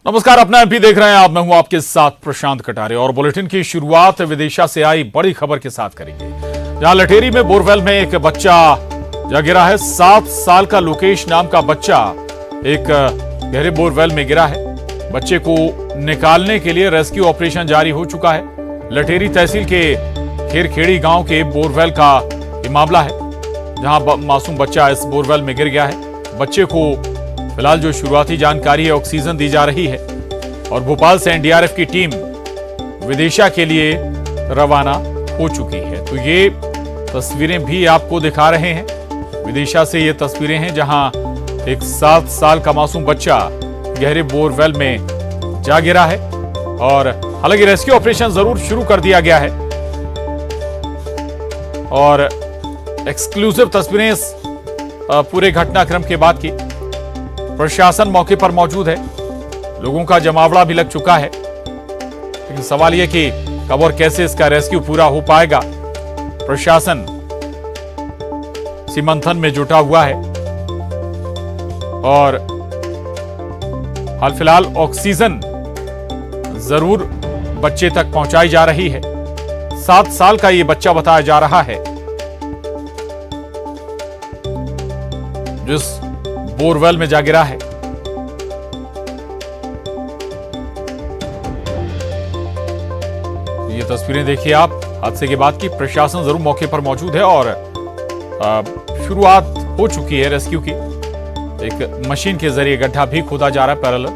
नमस्कार, अपना एमपी देख रहे हैं आप। मैं हूं आपके साथ प्रशांत कटारे और बुलेटिन की शुरुआत विदिशा से आई बड़ी खबर के साथ करेंगे, जहां लटेरी में बोरवेल में एक बच्चा जा गिरा है। 7 साल का लोकेश नाम का बच्चा एक गहरे बोरवेल में गिरा है। बच्चे को निकालने के लिए रेस्क्यू ऑपरेशन जारी हो चुका है। लटेरी तहसील के खेरखेड़ी गांव के बोरवेल का ये मामला है, जहां मासूम बच्चा इस बोरवेल में गिर गया है। बच्चे को फिलहाल जो शुरुआती जानकारी है, ऑक्सीजन दी जा रही है और भोपाल से एनडीआरएफ की टीम विदिशा के लिए रवाना हो चुकी है। तो ये तस्वीरें भी आपको दिखा रहे हैं। विदिशा से ये तस्वीरें हैं जहां एक 7 साल का मासूम बच्चा गहरे बोरवेल में जा गिरा है और हालांकि रेस्क्यू ऑपरेशन जरूर शुरू कर दिया गया है और एक्सक्लूसिव तस्वीरें इस पूरे घटनाक्रम के बाद की। प्रशासन मौके पर मौजूद है, लोगों का जमावड़ा भी लग चुका है, लेकिन सवाल यह कि कब और कैसे इसका रेस्क्यू पूरा हो पाएगा। प्रशासन इसी मंथन में जुटा हुआ है और हाल फिलहाल ऑक्सीजन जरूर बच्चे तक पहुंचाई जा रही है। 7 साल का यह बच्चा बताया जा रहा है जिस बोरवेल में जा गिरा है। ये तस्वीरें देखिए आप हादसे के बाद की। प्रशासन जरूर मौके पर मौजूद है और शुरुआत हो चुकी है रेस्क्यू की। एक मशीन के जरिए गड्ढा भी खोदा जा रहा है पैरेलल।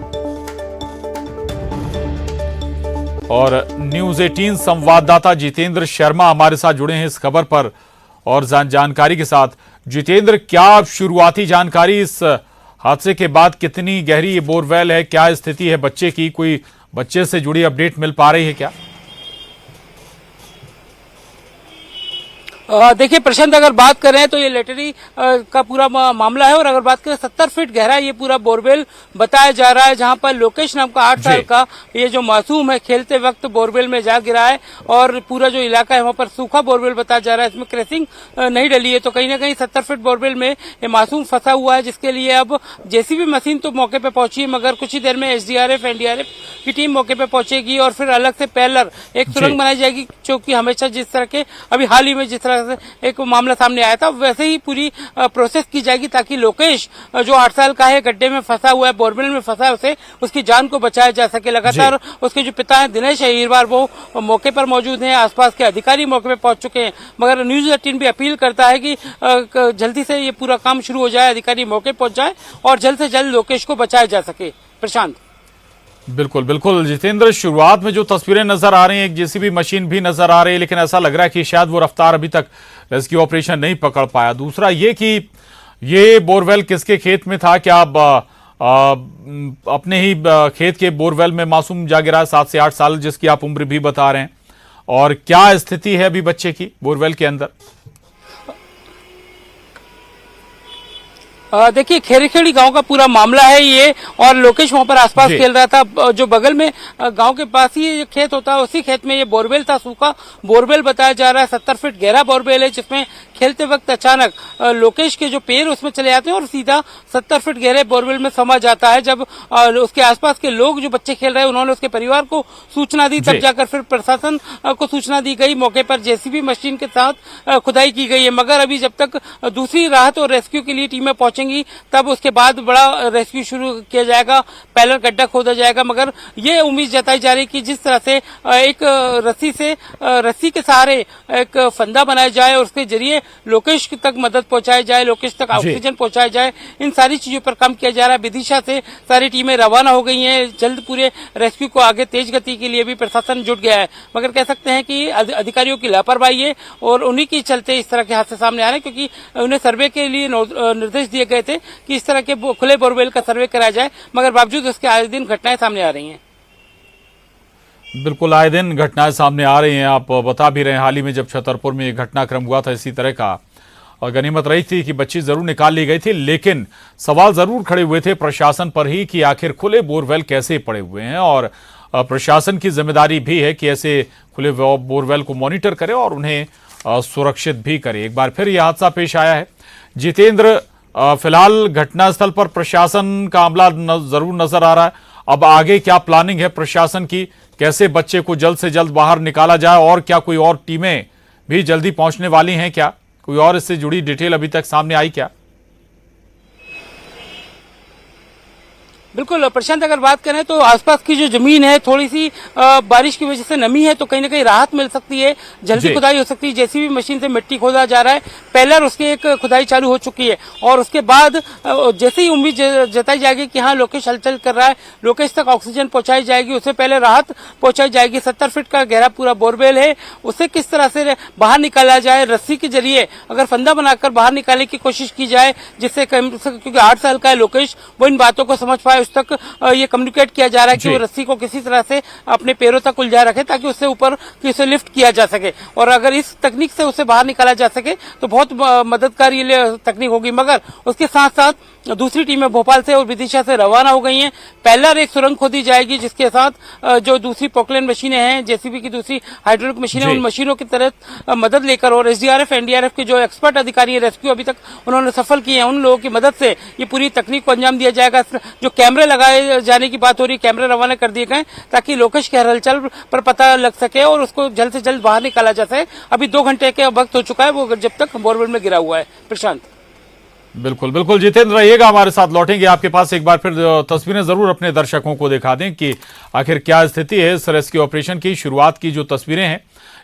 और न्यूज 18 संवाददाता जितेंद्र शर्मा हमारे साथ जुड़े हैं इस खबर पर और जानकारी के साथ। जितेंद्र, क्या शुरुआती जानकारी इस हादसे के बाद, कितनी गहरी ये बोरवेल है, क्या स्थिति है बच्चे की, कोई बच्चे से जुड़ी अपडेट मिल पा रही है क्या? देखिए प्रशांत, अगर बात करें तो ये लटेरी का पूरा मामला है और अगर बात करें 70 फीट गहरा ये पूरा बोरवेल बताया जा रहा है, जहां पर लोकेश नाम का 8 साल का ये जो मासूम है खेलते वक्त बोरवेल में जा गिरा है और पूरा जो इलाका है वहां पर सूखा बोरवेल बताया जा रहा है। इसमें क्रैसिंग नहीं डली है, तो कहीं ना कहीं 70 फीट बोरवेल में ये मासूम फंसा हुआ है, जिसके लिए अब जेसीबी मशीन तो मौके पर पहुंची है, मगर कुछ ही देर में एसडीआरएफ एनडीआरएफ की टीम मौके पर पहुंचेगी और फिर अलग से पैरेलल एक सुरंग बनाई जाएगी, जो कि हमेशा जिस तरह के अभी हाल ही में जिस तरह एक मामला सामने आया था वैसे ही पूरी प्रोसेस की जाएगी, ताकि लोकेश जो 8 साल का है गड्ढे में फंसा हुआ है, बोरवेल में फंसा है, उसे उसकी जान को बचाया जा सके। लगातार उसके जो पिता हैं दिनेश अहिरवार, वो मौके पर मौजूद हैं, आसपास के अधिकारी मौके पर पहुंच चुके हैं, मगर न्यूज 18 भी अपील करता है कि जल्दी से ये पूरा काम शुरू हो जाए, अधिकारी मौके पहुंच जाए और जल्द से जल्द लोकेश को बचाया जा सके। प्रशांत। बिल्कुल बिल्कुल जितेंद्र, शुरुआत में जो तस्वीरें नजर आ रही हैं, एक जेसीबी मशीन भी नजर आ रही है, लेकिन ऐसा लग रहा है कि शायद वो रफ्तार अभी तक रेस्क्यू ऑपरेशन नहीं पकड़ पाया। दूसरा ये कि ये बोरवेल किसके खेत में था? क्या अपने ही खेत के बोरवेल में मासूम जा गिरा 7 से 8 साल, जिसकी आप उम्र भी बता रहे हैं, और क्या स्थिति है अभी बच्चे की बोरवेल के अंदर? देखिए खेरीखेड़ी गांव का पूरा मामला है ये, और लोकेश वहां पर आसपास खेल रहा था। जो बगल में गांव के पास ही ये खेत होता है, उसी खेत में ये बोरवेल था, सूखा बोरवेल बताया जा रहा है। 70 फीट गहरा बोरवेल है, जिसमें खेलते वक्त अचानक लोकेश के जो पैर उसमें चले जाते हैं और सीधा 70 फीट गहरे बोरवेल में समा जाता है। जब उसके आसपास के लोग जो बच्चे खेल रहे हैं उन्होंने उसके परिवार को सूचना दी, तब जाकर फिर प्रशासन को सूचना दी गई। मौके पर जेसीबी मशीन के साथ खुदाई की गई है, मगर अभी जब तक दूसरी राहत और रेस्क्यू के लिए टीमें पहुंचेंगी तब उसके बाद बड़ा रेस्क्यू शुरू किया जाएगा, पैरेलल गड्ढा खोदा जाएगा। मगर ये उम्मीद जताई जा रही कि जिस तरह से एक रस्सी के सहारे एक फंदा बनाया जाए और उसके जरिए लोकेश तक मदद पहुंचाई जाए, लोकेश तक ऑक्सीजन पहुंचाया जाए, इन सारी चीजों पर काम किया जा रहा है। विदिशा से सारी टीमें रवाना हो गई हैं, जल्द पूरे रेस्क्यू को आगे तेज गति के लिए भी प्रशासन जुट गया है। मगर कह सकते हैं कि अधिकारियों की लापरवाही है और उन्हीं के चलते इस तरह के हादसे सामने आ रहे हैं, क्योंकि उन्हें सर्वे के लिए निर्देश दिए गए थे कि इस तरह के खुले बोरवेल का सर्वे कराया जाए, मगर बावजूद उसके आए दिन घटनाएं सामने आ रही हैं। बिल्कुल, आए दिन घटनाएं सामने आ रही हैं। आप बता भी रहे हैं, हाल ही में जब छतरपुर में घटनाक्रम हुआ था इसी तरह का, और गनीमत रही थी कि बच्ची जरूर निकाल ली गई थी, लेकिन सवाल जरूर खड़े हुए थे प्रशासन पर ही कि आखिर खुले बोरवेल कैसे पड़े हुए हैं। और प्रशासन की जिम्मेदारी भी है कि ऐसे खुले बोरवेल को मॉनिटर करे और उन्हें सुरक्षित भी करे। एक बार फिर यह हादसा पेश आया है। जितेंद्र, फिलहाल घटनास्थल पर प्रशासन का अमला जरूर नजर आ रहा है। अब आगे क्या प्लानिंग है प्रशासन की, कैसे बच्चे को जल्द से जल्द बाहर निकाला जाए, और क्या कोई और टीमें भी जल्दी पहुंचने वाली हैं, क्या कोई और इससे जुड़ी डिटेल अभी तक सामने आई क्या? बिल्कुल प्रशांत, अगर बात करें तो आसपास की जो जमीन है थोड़ी सी बारिश की वजह से नमी है, तो कहीं ना कहीं राहत मिल सकती है, जल्दी खुदाई हो सकती है। जेसीबी मशीन से मिट्टी खोदा जा रहा है, पहले उसकी एक खुदाई चालू हो चुकी है, और उसके बाद जैसे ही उम्मीद जताई जाएगी कि हाँ लोकेश हलचल कर रहा है, लोकेश तक ऑक्सीजन पहुंचाई जाएगी, उससे पहले राहत पहुंचाई जाएगी। 70 फीट का गहरा पूरा बोरवेल है, उसे किस तरह से बाहर निकाला जाए, रस्सी के जरिए अगर फंदा बनाकर बाहर निकालने की कोशिश की जाए, जिससे क्योंकि 8 साल का है लोकेश, वो इन बातों को समझ पाए, उस तक ये कम्युनिकेट किया जा रहा है कि वो रस्सी को किसी तरह से अपने पैरों तक उलझा रखे ताकि उससे ऊपर उसे लिफ्ट किया जा सके, और अगर इस तकनीक से उसे बाहर निकाला जा सके तो बहुत मददगार ये तकनीक होगी। मगर उसके साथ साथ दूसरी टीमें भोपाल से और विदिशा से रवाना हो गई हैं। पहला एक सुरंग खोदी जाएगी, जिसके साथ जो दूसरी पोकलेन मशीनें हैं, जेसीबी की दूसरी हाइड्रोलिक मशीनें, उन मशीनों की तरह मदद लेकर, और एसडीआरएफ एनडीआरएफ के जो एक्सपर्ट अधिकारी है रेस्क्यू अभी तक उन्होंने सफल किए हैं, उन लोगों की मदद से ये पूरी तकनीक को अंजाम दिया जाएगा। जो कैमरे लगाए जाने की बात हो रही है, कैमरे रवाना कर दिए गए ताकि लोकेश के हलचल पर पता लग सके और उसको जल्द से जल्द बाहर निकाला जा सके। अभी 2 घंटे के वक्त हो चुका है वो जब तक बोरवेल में गिरा हुआ है। प्रशांत, बिल्कुल बिल्कुल जितेंद्र रहिएगा हमारे साथ, लौटेंगे आपके पास एक बार फिर। तस्वीरें जरूर अपने दर्शकों को दिखा दें कि आखिर क्या स्थिति है इस रेस्क्यू ऑपरेशन की। शुरुआत की जो तस्वीरें हैं,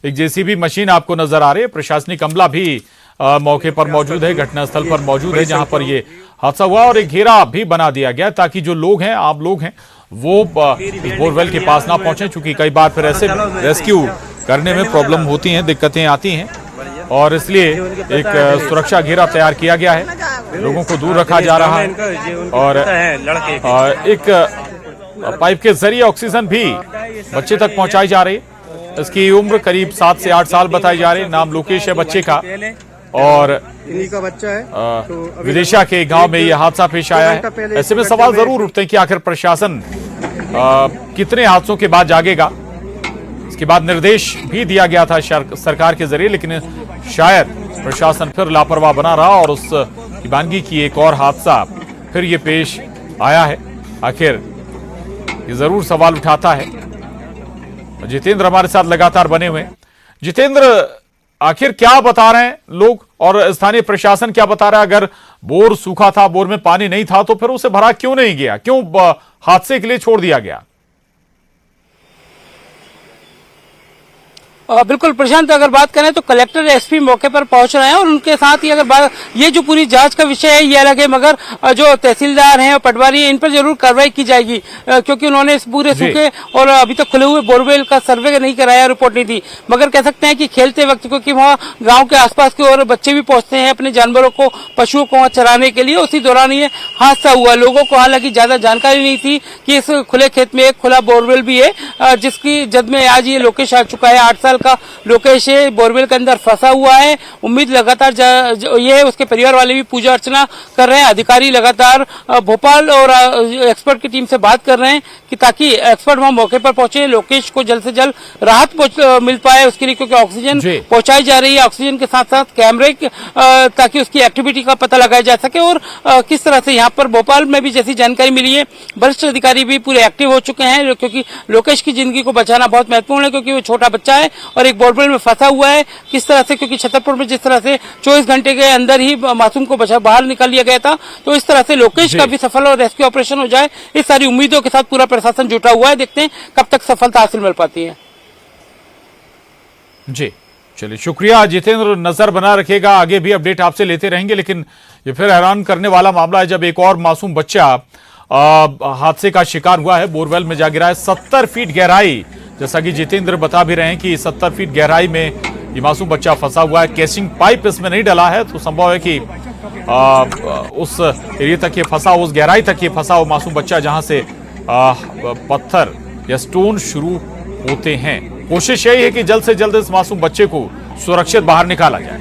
एक जेसीबी मशीन आपको नजर आ रही है, प्रशासनिक अमला भी मौके पर मौजूद है, घटनास्थल पर मौजूद है जहां पर ये हादसा हुआ, और एक घेरा भी बना दिया गया ताकि जो लोग हैं, आम लोग हैं, वो बोरवेल के पास ना पहुंचे, चूंकि कई बार फिर ऐसे रेस्क्यू करने में प्रॉब्लम होती हैं, दिक्कतें आती हैं, और इसलिए एक सुरक्षा घेरा तैयार किया गया है, लोगों को दूर रखा जा रहा है, और एक पाइप के जरिए ऑक्सीजन भी बच्चे तक पहुंचाई जा रही है। इसकी उम्र करीब 7 से 8 साल बताई जा रही है, नाम लोकेश है बच्चे का, और इन्हीं का बच्चा है। विदिशा के गांव में यह हादसा पेश आया है। ऐसे में सवाल जरूर उठते हैं कि आखिर प्रशासन कितने हादसों के बाद जागेगा। इसके बाद निर्देश भी दिया गया था सरकार के जरिए, लेकिन शायद प्रशासन फिर लापरवाह बना रहा और उस दीवानगी की एक और हादसा फिर ये पेश आया है। आखिर ये जरूर सवाल उठाता है। जितेंद्र हमारे साथ लगातार बने हुए। जितेंद्र, आखिर क्या बता रहे हैं लोग और स्थानीय प्रशासन क्या बता रहा है? अगर बोर सूखा था, बोर में पानी नहीं था, तो फिर उसे भरा क्यों नहीं गया, क्यों हादसे के लिए छोड़ दिया गया? बिल्कुल प्रशांत, अगर बात करें तो कलेक्टर एसपी मौके पर पहुंच रहे हैं, और उनके साथ ही अगर बात, ये जो पूरी जांच का विषय है ये अलग है, मगर जो तहसीलदार हैं और पटवारी हैं, इन पर जरूर कार्रवाई की जाएगी, क्योंकि उन्होंने इस पूरे सूखे और अभी तक खुले हुए बोरवेल का सर्वे नहीं कराया, रिपोर्ट नहीं दी। मगर कह सकते हैं कि खेलते वक्त, क्योंकि वहाँ गाँव के आसपास के और बच्चे भी पहुंचते हैं अपने जानवरों को, पशुओं को वहाँ चराने के लिए, उसी दौरान ये हादसा हुआ। लोगों को हालांकि ज्यादा जानकारी नहीं थी कि इस खुले खेत में एक खुला बोरवेल भी है, जिसकी जद में आज ये लोकेश आ चुका है। 8 साल का लोकेश है, बोरवेल के अंदर फंसा हुआ है। उम्मीद लगातार ये है, उसके परिवार वाले भी पूजा अर्चना कर रहे हैं। अधिकारी लगातार भोपाल और एक्सपर्ट की टीम से बात कर रहे हैं कि ताकि एक्सपर्ट वहां मौके पर पहुंचे, लोकेश को जल्द से जल्द राहत मिल पाए उसके लिए, क्योंकि ऑक्सीजन पहुंचाई जा रही है। ऑक्सीजन के साथ साथ कैमरे, ताकि उसकी एक्टिविटी का पता लगाया जा सके, और किस तरह से यहाँ पर भोपाल में भी जैसी जानकारी मिली है, वरिष्ठ अधिकारी भी पूरे एक्टिव हो चुके हैं, क्योंकि लोकेश की जिंदगी को बचाना बहुत महत्वपूर्ण है, क्योंकि वो छोटा बच्चा है और एक बोरवेल में फंसा हुआ है। किस तरह से, क्योंकि छतरपुर में जिस तरह से 24 घंटे के अंदर ही मासूम को बाहर निकाल लिया गया था, तो इस तरह से लोकेश का भी सफल और रेस्क्यू ऑपरेशन हो जाए, इस सारी उम्मीदों के साथ पूरा प्रशासन जुटा हुआ है। देखते हैं कब तक सफलता हासिल मिल पाती है। जी चलिए, शुक्रिया जितेंद्र, नजर बना रखिएगा, आगे भी अपडेट आपसे लेते रहेंगे। लेकिन ये फिर हैरान करने वाला मामला है जब एक और मासूम बच्चा हादसे का शिकार हुआ है, बोरवेल में जा गिरा है। 70 फीट गहराई, जैसा कि जितेंद्र बता भी रहे हैं कि 70 फीट गहराई में ये मासूम बच्चा फंसा हुआ है। केसिंग पाइप इसमें नहीं डला है, तो संभव है कि उस एरिया तक ये फंसा, उस गहराई तक ये फंसा हो मासूम बच्चा, जहां से पत्थर या स्टोन शुरू होते हैं। कोशिश यही है कि जल्द से जल्द इस मासूम बच्चे को सुरक्षित बाहर निकाला जाए।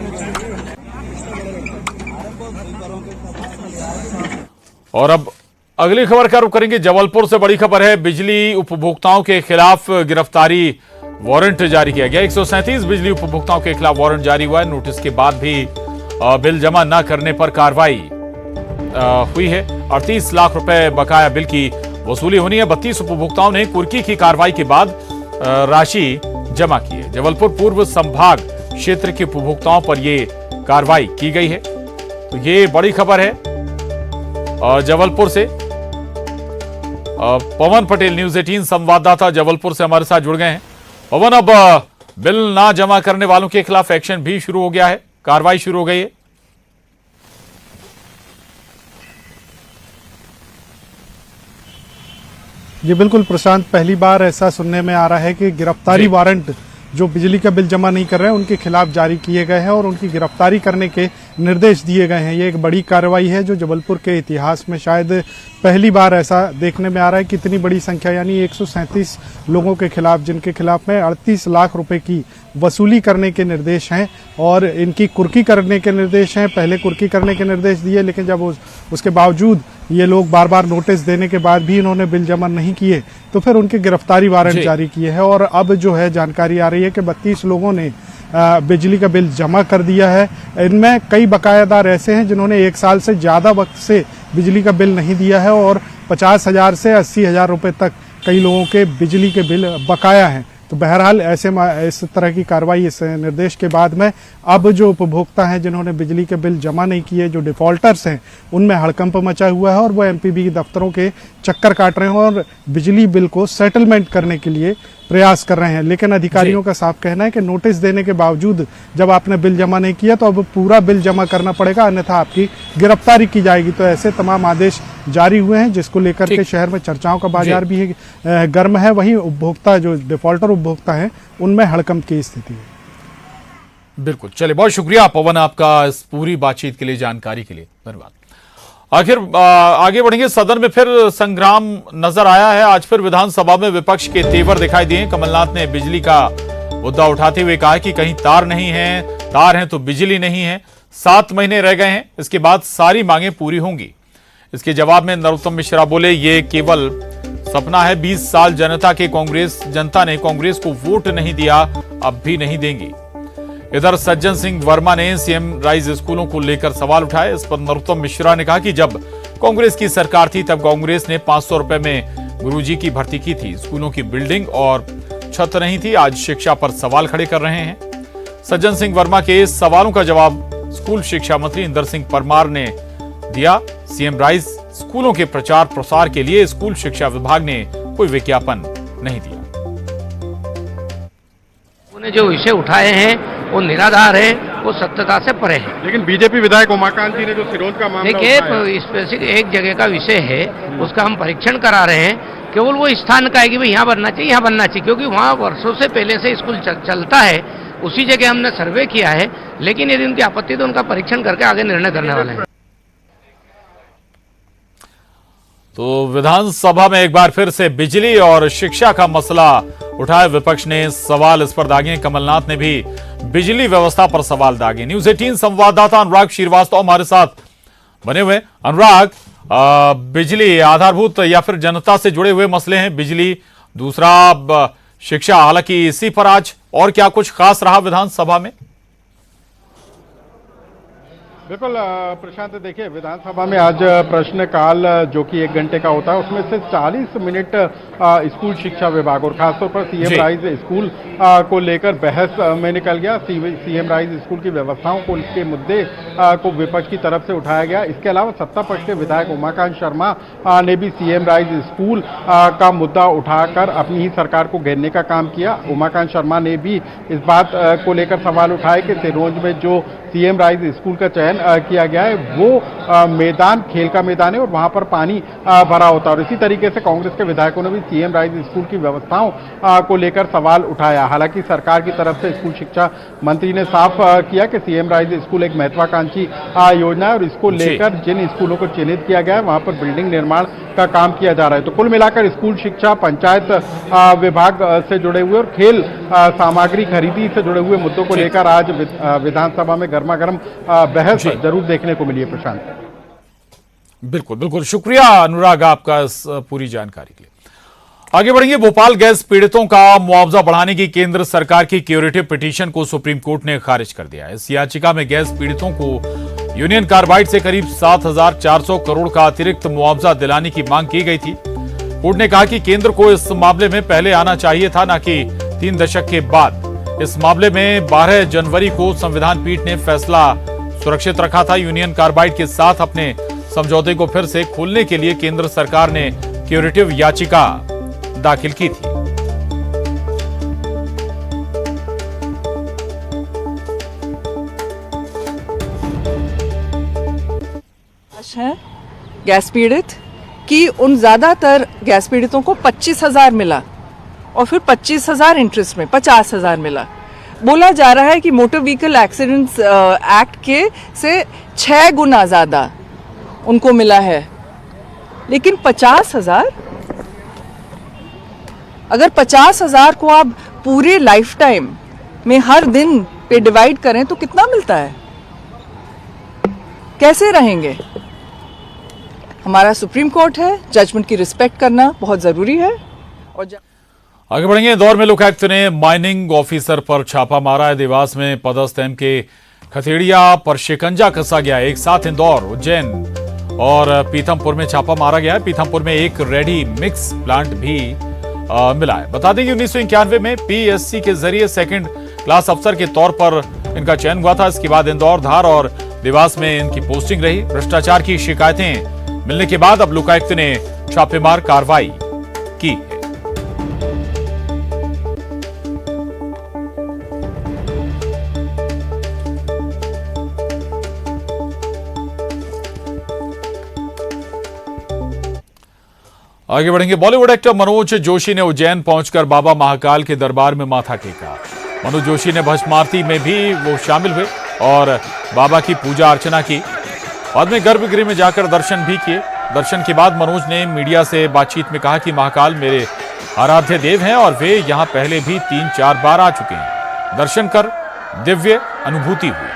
और अब अगली खबर का रुख करेंगे। जबलपुर से बड़ी खबर है, बिजली उपभोक्ताओं के खिलाफ गिरफ्तारी वारंट जारी किया गया। 137 बिजली उपभोक्ताओं के खिलाफ वारंट जारी हुआ है। नोटिस के बाद भी बिल जमा न करने पर कार्रवाई हुई है। 38 लाख रुपए बकाया बिल की वसूली होनी है। 32 उपभोक्ताओं ने कुर्की की कार्रवाई के बाद राशि जमा की है। जबलपुर पूर्व संभाग क्षेत्र के उपभोक्ताओं पर यह कार्रवाई की गई है। तो ये बड़ी खबर है जबलपुर से। पवन पटेल न्यूज 18 संवाददाता जबलपुर से हमारे साथ जुड़ गए हैं। पवन, अब बिल ना जमा करने वालों के खिलाफ एक्शन भी शुरू हो गया है, कार्रवाई शुरू हो गई है। जी बिल्कुल प्रशांत, पहली बार ऐसा सुनने में आ रहा है कि गिरफ्तारी वारंट जो बिजली का बिल जमा नहीं कर रहे हैं उनके खिलाफ जारी किए गए हैं और उनकी गिरफ्तारी करने के निर्देश दिए गए हैं। ये एक बड़ी कार्रवाई है जो जबलपुर के इतिहास में शायद पहली बार ऐसा देखने में आ रहा है। कितनी बड़ी संख्या, यानी 137 लोगों के खिलाफ, जिनके खिलाफ में 38 लाख रुपए की वसूली करने के निर्देश हैं और इनकी कुर्की करने के निर्देश हैं। पहले कुर्की करने के निर्देश दिए, लेकिन जब उसके बावजूद ये लोग बार बार नोटिस देने के बाद भी इन्होंने बिल जमा नहीं किए तो फिर उनके गिरफ्तारी वारंट जारी किए हैं। और अब जो है जानकारी आ रही है कि 32 लोगों ने बिजली का बिल जमा कर दिया है। इनमें कई बकायादार ऐसे हैं जिन्होंने 1 साल से ज्यादा वक्त से बिजली का बिल नहीं दिया है और 50,000 से 80,000 रुपए तक कई लोगों के बिजली के बिल बकाया हैं। तो बहरहाल ऐसे इस तरह की कार्रवाई, इस निर्देश के बाद में अब जो उपभोक्ता हैं जिन्होंने बिजली के बिल जमा नहीं किए, जो डिफॉल्टर्स हैं, उनमें हड़कंप मचा हुआ है और वो एमपीबी दफ्तरों के चक्कर काट रहे हैं और बिजली बिल को सेटलमेंट करने के लिए प्रयास कर रहे हैं। लेकिन अधिकारियों का साफ कहना है कि नोटिस देने के बावजूद जब आपने बिल जमा नहीं किया तो अब पूरा बिल जमा करना पड़ेगा, अन्यथा आपकी गिरफ्तारी की जाएगी। तो ऐसे तमाम आदेश जारी हुए हैं जिसको लेकर के शहर में चर्चाओं का बाजार भी है, गर्म है। वहीं उपभोक्ता, जो डिफॉल्टर उपभोक्ता हैं, उनमें हड़कंप की स्थिति है। बिल्कुल, चलिए, बहुत शुक्रिया पवन आपका इस पूरी बातचीत के लिए, जानकारी के लिए, धन्यवाद। आखिर आगे बढ़ेंगे। सदन में फिर संग्राम नजर आया है। आज फिर विधानसभा में विपक्ष के तेवर दिखाई दिए। कमलनाथ ने बिजली का मुद्दा उठाते हुए कहा कि कहीं तार नहीं है, तार हैं तो बिजली नहीं है। 7 महीने रह गए हैं, इसके बाद सारी मांगें पूरी होंगी। इसके जवाब में नरोत्तम मिश्रा बोले, ये केवल सपना है। 20 साल जनता ने कांग्रेस को वोट नहीं दिया, अब भी नहीं देंगी। इधर सज्जन सिंह वर्मा ने सीएम राइज स्कूलों को लेकर सवाल उठाए। इस पर नरोत्तम मिश्रा ने कहा कि जब कांग्रेस की सरकार थी तब कांग्रेस ने 500 रुपए में गुरुजी की भर्ती की थी। स्कूलों की बिल्डिंग और छत नहीं थी। आज शिक्षा पर सवाल खड़े कर रहे हैं। सज्जन सिंह वर्मा के सवालों का जवाब स्कूल शिक्षा मंत्री इंदर सिंह परमार ने दिया। सीएम राइज स्कूलों के प्रचार प्रसार के लिए स्कूल शिक्षा विभाग ने कोई विज्ञापन नहीं दिया। उन्होंने जो विषय उठाए हैं वो निराधार है, वो सत्यता से परे है। लेकिन बीजेपी विधायक उमाकांत जी ने जो सिरोंज का मामला देखिए, स्पेसिफिक एक जगह का विषय है, उसका हम परीक्षण करा रहे हैं। केवल वो स्थान का है कि भाई यहाँ बनना चाहिए, यहाँ बनना चाहिए, क्योंकि वहाँ वर्षों से पहले से स्कूल चलता है। उसी जगह हमने सर्वे किया है, लेकिन यदि उनकी आपत्ति तो उनका परीक्षण करके आगे निर्णय करने वाले हैं। तो विधानसभा में एक बार फिर से बिजली और शिक्षा का मसला उठाया। विपक्ष ने सवाल इस पर दागे। कमलनाथ ने भी बिजली व्यवस्था पर सवाल दागे। न्यूज 18 संवाददाता अनुराग श्रीवास्तव हमारे साथ बने हुए। अनुराग, बिजली आधारभूत या फिर जनता से जुड़े हुए मसले हैं, बिजली, दूसरा शिक्षा, हालांकि इसी पर आज और क्या कुछ खास रहा विधानसभा में? बिल्कुल प्रशांत, देखिए विधानसभा में आज प्रश्नकाल जो कि 1 घंटे का होता है उसमें से 40 मिनट स्कूल शिक्षा विभाग और खासतौर पर सीएम राइज स्कूल को लेकर बहस में निकल गया। सीएम राइज स्कूल की व्यवस्थाओं को, इसके मुद्दे को विपक्ष की तरफ से उठाया गया। इसके अलावा सत्ता पक्ष के विधायक उमाकांत शर्मा ने भी सीएम राइज स्कूल का मुद्दा उठाकर अपनी ही सरकार को घेरने का काम किया। उमाकांत शर्मा ने भी इस बात को लेकर सवाल उठाए कि सिरोंज में जो सीएम राइज स्कूल का चयन किया गया है वो मैदान, खेल का मैदान है और वहां पर पानी भरा होता है। और इसी तरीके से कांग्रेस के विधायकों ने भी सीएम राइज स्कूल की व्यवस्थाओं को लेकर सवाल उठाया। हालांकि सरकार की तरफ से स्कूल शिक्षा मंत्री ने साफ किया कि सीएम राइज स्कूल एक महत्वाकांक्षी योजना है और इसको लेकर जिन स्कूलों को चिन्हित किया गया है वहां पर बिल्डिंग निर्माण का काम किया जा रहा है। तो कुल मिलाकर स्कूल शिक्षा, पंचायत विभाग से जुड़े हुए और खेल सामग्री खरीदी से जुड़े हुए मुद्दों को लेकर आज विधानसभा में गर्मा गर्म बहस जरूर देखने को मिली है। प्रशांत, बिल्कुल बिल्कुल, शुक्रिया अनुराग आपका इस पूरी जानकारी के लिए। आगे बढ़ेंगे। भोपाल गैस पीड़ितों का मुआवजा बढ़ाने की केंद्र सरकार की क्यूरेटिव पिटीशन को सुप्रीम कोर्ट ने खारिज कर दिया है। इस याचिका में गैस पीड़ितों को यूनियन कार्बाइड से करीब 7,400 करोड़ का अतिरिक्त मुआवजा दिलाने की मांग की गई थी। कोर्ट ने कहा कि केंद्र को इस मामले में पहले आना चाहिए था, न कि 3 दशक के बाद। इस मामले में 12 जनवरी को संविधान पीठ ने फैसला सुरक्षित रखा था। यूनियन कार्बाइड के साथ अपने समझौते को फिर से खोलने के लिए केंद्र सरकार ने क्यूरेटिव याचिका दाखिल की थी। है गैस पीड़ित कि उन ज़्यादातर गैस पीड़ितों को 25,000 मिला और फिर 25,000 इंटरेस्ट में 50,000 मिला। बोला जा रहा है कि मोटर व्हीकल एक्सीडेंट्स एक्ट के से 6 गुना ज़्यादा उनको मिला है। लेकिन 50,000, अगर 50,000 को आप पूरे लाइफ टाइम में हर दिन पे डिवाइड करें तो कितना मिलता है? कैसे रहेंगे? हमारा सुप्रीम कोर्ट है, जजमेंट की रिस्पेक्ट करना बहुत जरूरी है। और आगे बढ़ेंगे। इंदौर में लोकायुक्त ने माइनिंग ऑफिसर पर छापा मारा है। देवास में पदस्थ एमके खथेड़िया पर शिकंजा कसा गया। एक साथ इंदौर, उज्जैन और पीथमपुर में छापा मारा गया है। पीथमपुर में एक रेडी मिक्स प्लांट भी मिला है। बता दें कि 1991 में पीएससी के जरिए सेकंड क्लास अफसर के तौर पर इनका चयन हुआ था। इसके बाद इंदौर, धार और देवास में इनकी पोस्टिंग रही। भ्रष्टाचार की शिकायतें मिलने के बाद अब लोकायुक्त ने छापेमार कार्रवाई की है। आगे बढ़ेंगे। बॉलीवुड एक्टर मनोज जोशी ने उज्जैन पहुंचकर बाबा महाकाल के दरबार में माथा टेका। मनोज जोशी ने भस्म आरती में भी वो शामिल हुए और बाबा की पूजा अर्चना की। बाद में गर्भगृह में जाकर दर्शन भी किए। दर्शन के बाद मनोज ने मीडिया से बातचीत में कहा कि महाकाल मेरे आराध्य देव हैं और वे यहां पहले भी 3-4 बार आ चुके हैं। दर्शन कर दिव्य अनुभूति हुई।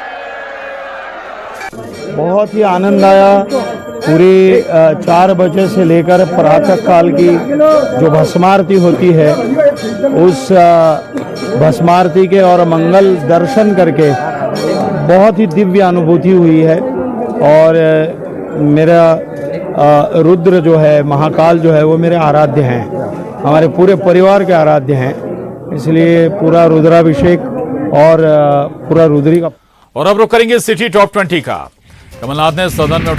बहुत ही आनंद आया। पूरे 4 बजे से लेकर प्रातः काल की जो भस्मारती होती है, उस भस्मारती के और मंगल दर्शन करके बहुत ही दिव्य अनुभूति हुई है। और मेरा रुद्र जो है, महाकाल जो है, वो मेरे आराध्य हैं, हमारे पूरे परिवार के आराध्य हैं। इसलिए पूरा रुद्राभिषेक और पूरा रुद्री का। और अब रुक करेंगे सिटी टॉप 20 का। कमलनाथ ने सदन में उठाया